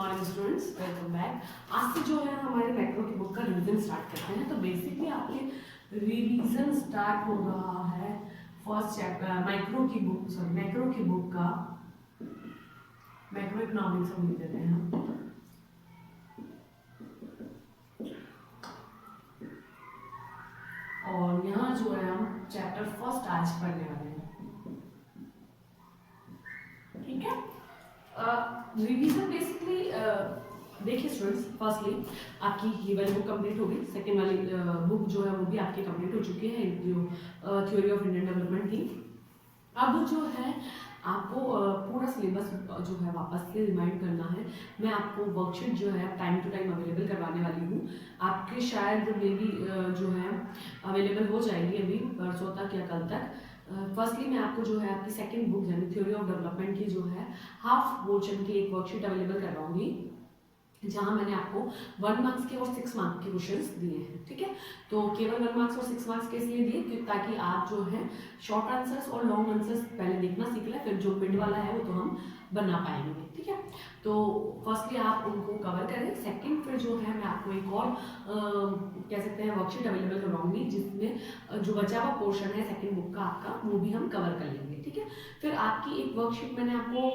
Morning students, welcome back. आज से जो है हमारे मैक्रो की बुक का रिवीजन स्टार्ट करते हैं। तो बेसिकली आपके रिवीजन स्टार्ट हो रहा है फर्स्ट चैप्टर मैक्रो की बुक का मैक्रो इकोनॉमिक्स हम लिख देते हैं। और यहाँ जो है हम चैप्टर फर्स्ट आज पढ़ने वाले हैं, ठीक है। रिवीजन बेसिकली देखिए स्टूडेंट्स, फर्स्टली आपकी ये वाली बुक कंप्लीट हो गई। सेकेंड वाली बुक जो है वो भी आपकी कंप्लीट हो चुकी है, जो थ्योरी ऑफ इंडियन डेवलपमेंट की। अब जो है आपको पूरा सिलेबस जो है वापस से रिमाइंड करना है। मैं आपको वर्कशीट जो है टाइम टू टाइम अवेलेबल करवाने वाली हूँ। आपके शायद मे बी जो है अवेलेबल हो जाएगी अभी परसों तक या कल तक। फर्स्टली मैं आपको जो है आपकी सेकंड बुक यानी थ्योरी ऑफ डेवलपमेंट की जो है हाफ पोर्शन की एक वर्कशीट अवेलेबल करवाऊंगी, जहां मैंने आपको 1 मार्क्स के और 6 मार्क्स के क्वेश्चंस दिए हैं, ठीक है। तो केवल 1 मार्क्स और 6 मार्क्स के इसलिए दिए ताकि आप जो है शॉर्ट आंसर्स और लॉन्ग आंसर्स पहले देखना सीख लें, फिर जो मिड वाला है वो तो हम बना पाएंगे, ठीक है। तो फर्स्टली आप उनको कवर करें। सेकंड फिर जो है मैं आपको एक और कह सकते हैं वर्कशीट अवेलेबल करवाऊंगी, जिसमें जो बचा हुआ पोर्शन है सेकंड बुक का आपका वो भी हम कवर कर लेंगे, ठीक है। फिर आपकी एक वर्कशीट मैंने आपको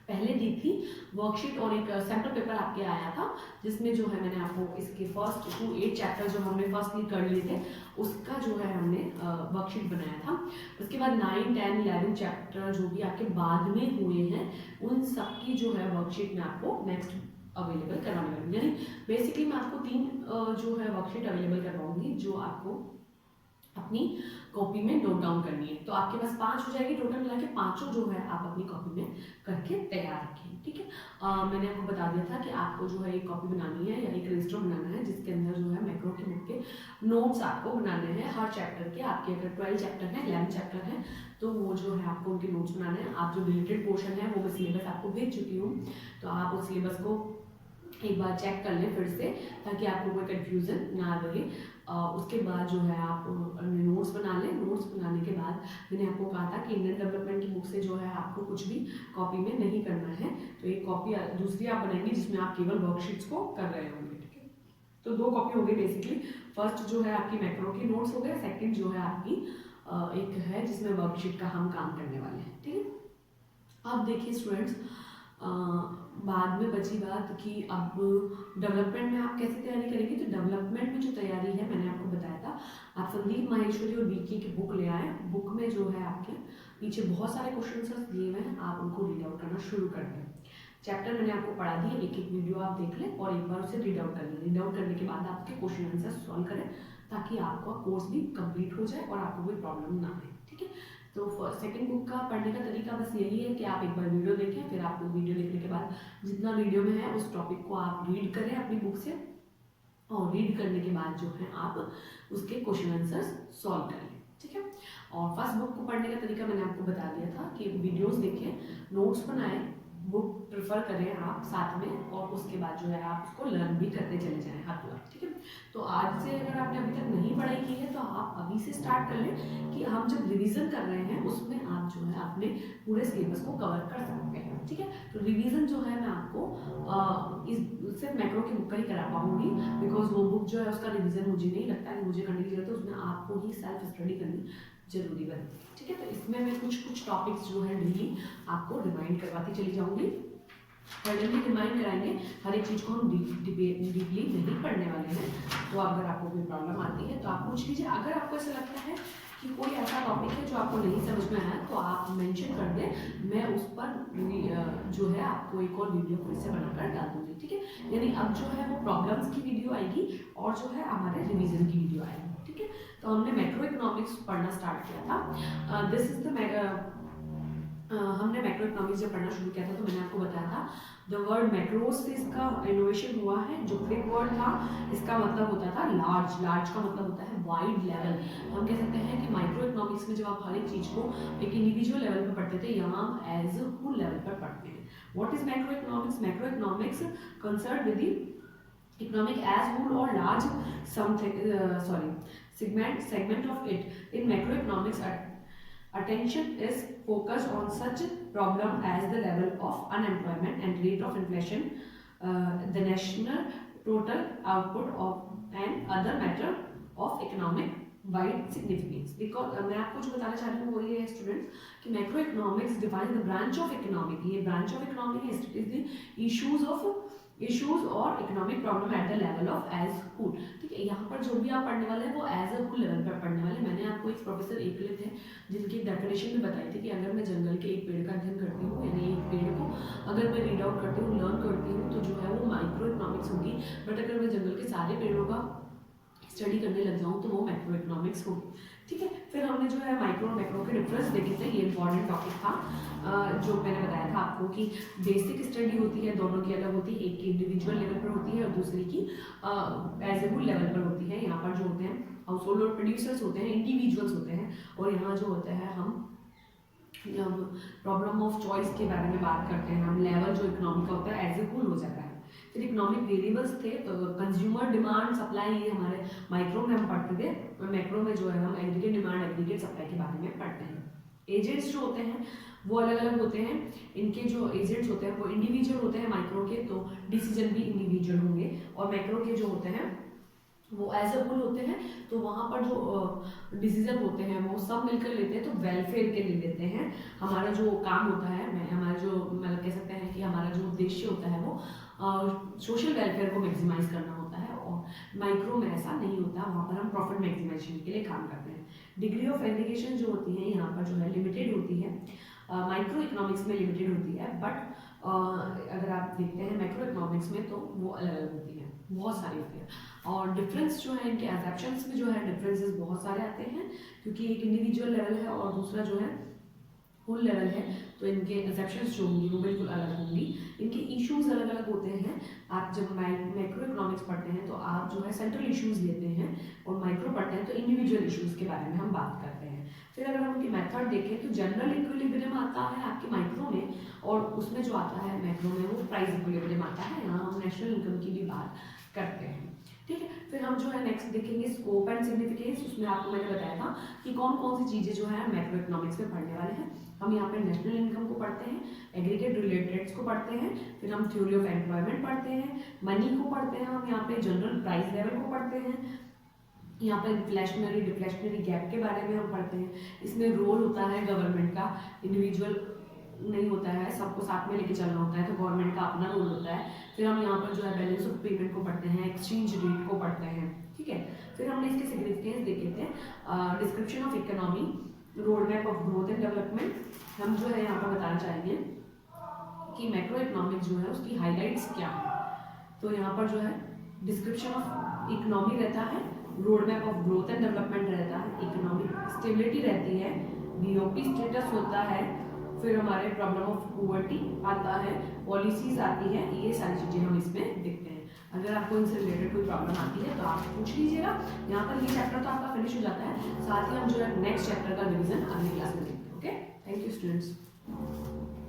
पहले दी थी वर्कशीट, और एक सैम्पल पेपर आपके आया था जिसमें जो है मैंने आपको इसके फर्स्ट 2 8 चैप्टर जो हमने फर्स्टली कर लिए थे उसका जो है हमने वर्कशीट बनाया था। उसके बाद 9, 10, 11 चैप्टर जो भी आपके बाद में हुए हैं उन सब की जो है वर्कशीट मैं आपको नेक्स्ट अवेलेबल करवाने वाली हूँ। यानी बेसिकली मैं आपको 3 जो है वर्कशीट अवेलेबल करवाऊंगी जो आपको अपनी कॉपी में नोट डाउन करनी है। तो आपके पास 5 हो जाएगी टोटल मिला के, 5 जो है आप अपनी कॉपी में करके तैयार रखें, ठीक है। मैंने आपको बता दिया था कि आपको जो है एक कॉपी बनानी है या एक रजिस्टर बनाना है जिसके अंदर जो है मैक्रो की बुक के नोट्स आपको बनाने हैं हर चैप्टर के। आपके अगर 12 चैप्टर है 11 चैप्टर है तो वो जो है आपको उनके नोट्स बनाने हैं। आप जो डिलीटेड पोर्शन है वो मैं सिलेबस आपको भेज चुकी हूँ, तो आप उस सिलेबस को एक बार चेक कर लें फिर से ताकि आपको कोई कंफ्यूजन ना रहे। उसके बाद जो है आप नोट्स बना लें। नोट्स बनाने के बाद मैंने आपको कहा था कि इंडियन डेवलपमेंट की बुक से जो है आपको कुछ भी कॉपी में नहीं करना है, तो एक कॉपी दूसरी आप बनाएंगे जिसमें आप केवल वर्कशीट्स को कर रहे होंगे, ठीक है। तो 2 कॉपी होंगी बेसिकली। फर्स्ट जो है आपकी मैक्रो के नोट्स हो गए, सेकेंड जो है आपकी एक है जिसमें वर्कशीट का हम काम करने वाले हैं, ठीक है। अब देखिए स्टूडेंट्स, बाद में बची बात कि अब डेवलपमेंट में आप कैसे तैयारी करेंगे। तो डेवलपमेंट में जो तैयारी है मैंने आपको बताया था, आप संदीप माहेश्वरी और बीके की बुक ले आए। बुक में जो है आपके पीछे बहुत सारे क्वेश्चन दिए हुए हैं, आप उनको रीड आउट करना शुरू कर दें। चैप्टर मैंने आपको पढ़ा दिए, एक एक वीडियो आप देख लें और एक बार उसे रीड आउट कर लें। रीड आउट करने के बाद आपके क्वेश्चन आंसर सॉल्व करें ताकि आपका कोर्स भी कंप्लीट हो जाए और आपको कोई प्रॉब्लम ना आए, ठीक है। तो सेकंड बुक का पढ़ने का तरीका बस यही है कि आप एक बार वीडियो देखें, फिर आप वीडियो देखने के बाद जितना वीडियो में है उस टॉपिक को आप रीड करें अपनी बुक से, और रीड करने के बाद जो है आप उसके क्वेश्चन आंसर्स सॉल्व कर लें, ठीक है। और फर्स्ट बुक को पढ़ने का तरीका मैंने आपको बता दिया था कि वीडियोस देखें, नोट्स बनाएं, बुक प्रेफर करें आप साथ में, और उसके बाद जो है आप उसको लर्न भी करते चले जाएं हाथ पूरा, ठीक है। तो आज से अगर आपने अभी तक नहीं पढ़ाई की है तो आप अभी से स्टार्ट कर लें कि हम जब रिवीजन कर रहे हैं उसमें आप जो है अपने पूरे सिलेबस को कवर कर सकते हैं, ठीक है। तो रिवीजन जो है मैं आपको इस सिर्फ मैक्रो की बुक का ही करा पाऊंगी, बिकॉज वो बुक जो है उसका रिवीजन मुझे नहीं लगता है मुझे करने की जरूरत है, उसमें आपको ही सेल्फ स्टडी करनी जरूरी बने, ठीक है। तो इसमें मैं कुछ टॉपिक्स जो है डेली आपको रिमाइंड करवाती चली जाऊंगी। डेली रिमाइंड कराएंगे, हर एक चीज़ को हम डीपली नहीं पढ़ने वाले हैं। तो अगर आपको कोई प्रॉब्लम आती है तो आप पूछ लीजिए। अगर आपको ऐसा लगता है कि कोई ऐसा टॉपिक है जो आपको नहीं समझ में आया तो आप मेंशन कर दें, मैं उस पर जो है आपको एक और वीडियो फिर से बनाकर डाल दूंगी, ठीक है। यानी अब जो है वो प्रॉब्लम्स की वीडियो आएगी और जो है हमारे रिवीजन की वीडियो आएगी, ठीक है। तो हमने मैक्रो इकोनॉमिक्स पढ़ना स्टार्ट किया था। दिस इज द हमने मैक्रो इकोनॉमिक्स जब पढ़ना शुरू किया था तो मैंने आपको बताया था द वर्ड मैक्रोस से इसका इनोवेशन हुआ है। जो क्विक वर्ड था इसका मतलब होता था लार्ज, लार्ज का मतलब होता है वाइड लेवल। हम कह सकते हैं कि माइक्रो इकोनॉमिक्स में जब आप हर एक चीज़ को एक इंडिविजुअल लेवल पर पढ़ते थे, यहाँ हम एज ए होल लेवल पर पढ़ते हैं। What is macro economics? Macro economics concern with the economic as whole और large something segment of it in macroeconomics Attention is focused on such problem as the level of unemployment and rate of inflation, the national total output of and other matter of economic wide significance. Because मैं आपको जो बताना चाह रही हूँ वो ये है स्टूडेंट्स कि macro economics define the branch of economic, ये ब्रांच ऑफ इकोनॉमिक है, इट इज द इश्यूज और economic problem at the level of as whole. ठीक है, यहाँ पर जो भी आप पढ़ने वाले हैं वो एज अ हुल लेवल पर पढ़ने वाले। मैंने आपको एक प्रोफेसर एकलित है जिनकी डेफिनेशन भी बताई थी कि अगर मैं जंगल के एक पेड़ का अध्ययन करती हूँ, यानी एक पेड़ को अगर मैं रीड आउट करती हूँ, लर्न करती हूँ, तो जो है वो माइक्रो इकोनॉमिक्स होगी। बट अगर मैं जंगल के सारे पेड़ों का स्टडी करने लग जाऊँ तो वो मैक्रो इकोनॉमिक्स होगी। ठीक है, फिर हमने जो है माइक्रो और मैक्रो के डिफरेंस देखे थे, ये इंपॉर्टेंट टॉपिक था। जो मैंने बताया था आपको कि बेसिक स्टडी होती है, दोनों की अलग होती है, एक की इंडिविजुअल लेवल पर होती है और दूसरी की एज ए होल लेवल पर होती है। यहाँ पर जो होते हैं हाउस होल्ड और प्रोड्यूसर्स होते हैं, इंडिविजुअल्स होते हैं, और यहाँ जो होता है हम जब प्रॉब्लम ऑफ चॉइस के बारे में बात करते हैं, हम लेवल जो इकोनॉमी का होता है एज ए होल हो जाता है। फिर इकोनॉमिक वेरिएबल्स थे, कंज्यूमर डिमांड सप्लाई, ये हमारे माइक्रो में हम पढ़ते थे, और मैक्रो में जो है हम एग्रीगेट डिमांड एग्रीगेट सप्लाई के बारे में पढ़ते हैं। एजेंट्स जो होते हैं वो अलग अलग होते हैं, इनके जो एजेंट्स होते हैं वो इंडिविजुअल होते हैं माइक्रो के, तो डिसीजन भी इंडिविजुअल होंगे, और मैक्रो के जो होते हैं वो एज अ होल होते हैं, तो वहाँ पर जो डिसीजन होते हैं वो सब मिलकर लेते हैं, तो वेलफेयर के लिए लेते हैं। हमारा जो काम होता है, हमारा जो मतलब कह सकते हैं कि हमारा जो उद्देश्य होता है वो सोशल वेलफेयर को मैक्सिमाइज करना होता है, और माइक्रो में ऐसा नहीं होता, वहाँ पर हम प्रॉफिट मैक्सिमाइजेशन के लिए काम करते हैं। डिग्री ऑफ एग्रीगेशन जो होती है यहाँ पर जो है लिमिटेड होती है, माइक्रो इकोनॉमिक्स में लिमिटेड होती है, बट अगर आप देखते हैं मैक्रो इकोनॉमिक्स में तो वो अलग अलग होती है, बहुत सारी होती है। और डिफरेंस जो है इनके एसेप्शंस में जो है डिफरेंसेस बहुत सारे आते हैं, क्योंकि एक इंडिविजुअल लेवल है और दूसरा जो है होल लेवल है, तो इनके एसेप्शंस जो होंगी वो बिल्कुल अलग होंगी, इनके इश्यूज अलग अलग होते हैं। आप जब मैक्रो इकोनॉमिक्स पढ़ते हैं तो आप जो है सेंट्रल इश्यूज लेते हैं, और माइक्रो पढ़ते हैं तो इंडिविजुअल इश्यूज के बारे में हम बात करते हैं। फिर अगर हम उनकी मेथड देखें तो जनरल इक्विलिब्रियम आता है आपके माइक्रो में, और उसमें जो आता है मैक्रो में वो प्राइस इक्विलिब्रियम आता है। यहाँ हम नेशनल इनकम की भी बात करते हैं। ठीक है, फिर हम जो है नेक्स्ट देखेंगे स्कोप एंड सिग्निफिकेंस। उसमें आपको मैंने बताया था कि कौन कौन सी चीज़ें जो है मैक्रो इकोनॉमिक्स में पढ़ने वाले हैं। हम यहाँ पे नेशनल इनकम को पढ़ते हैं, एग्रीगेट रिलेटेड्स को पढ़ते हैं, फिर हम थ्योरी ऑफ एम्प्लॉयमेंट पढ़ते हैं, मनी को पढ़ते हैं, हम यहाँ पे जनरल प्राइस लेवल को पढ़ते हैं, यहाँ पर इन्फ्लेशनरी डिफ्लेशनरी गैप के बारे में हम पढ़ते हैं। इसमें रोल होता है गवर्नमेंट का, इंडिविजुअल नहीं होता है, सबको साथ में लेके चलना होता है, तो गवर्नमेंट का अपना रोल होता है। फिर हम यहाँ पर जो है बैलेंस ऑफ पेमेंट को पढ़ते हैं, एक्सचेंज रेट को पढ़ते हैं। ठीक है, फिर हमने इसके सिग्निफिकेंस देखे थे, description of economy, road map of growth and development. हम जो है यहाँ पर बताना चाहेंगे कि मैक्रो इकोनॉमिक्स जो है उसकी हाईलाइट्स क्या है। तो यहाँ पर जो है डिस्क्रिप्शन ऑफ इकोनॉमी रहता है, road map of growth and development रहता है, इकोनॉमिक स्टेबिलिटी रहती है, बीओपी स्टेटस होता है, फिर हमारे प्रॉब्लम ऑफ पॉवर्टी आता है, पॉलिसीज आती है, ये सारी चीज़ें हम इसमें देखते हैं। अगर आपको इनसे रिलेटेड कोई प्रॉब्लम आती है तो आप पूछ लीजिएगा। यहाँ पर ये चैप्टर तो आपका फिनिश हो जाता है, साथ ही हम जो है नेक्स्ट चैप्टर का रिवीजन अगली क्लास में देखते हैं। Okay, thank you students.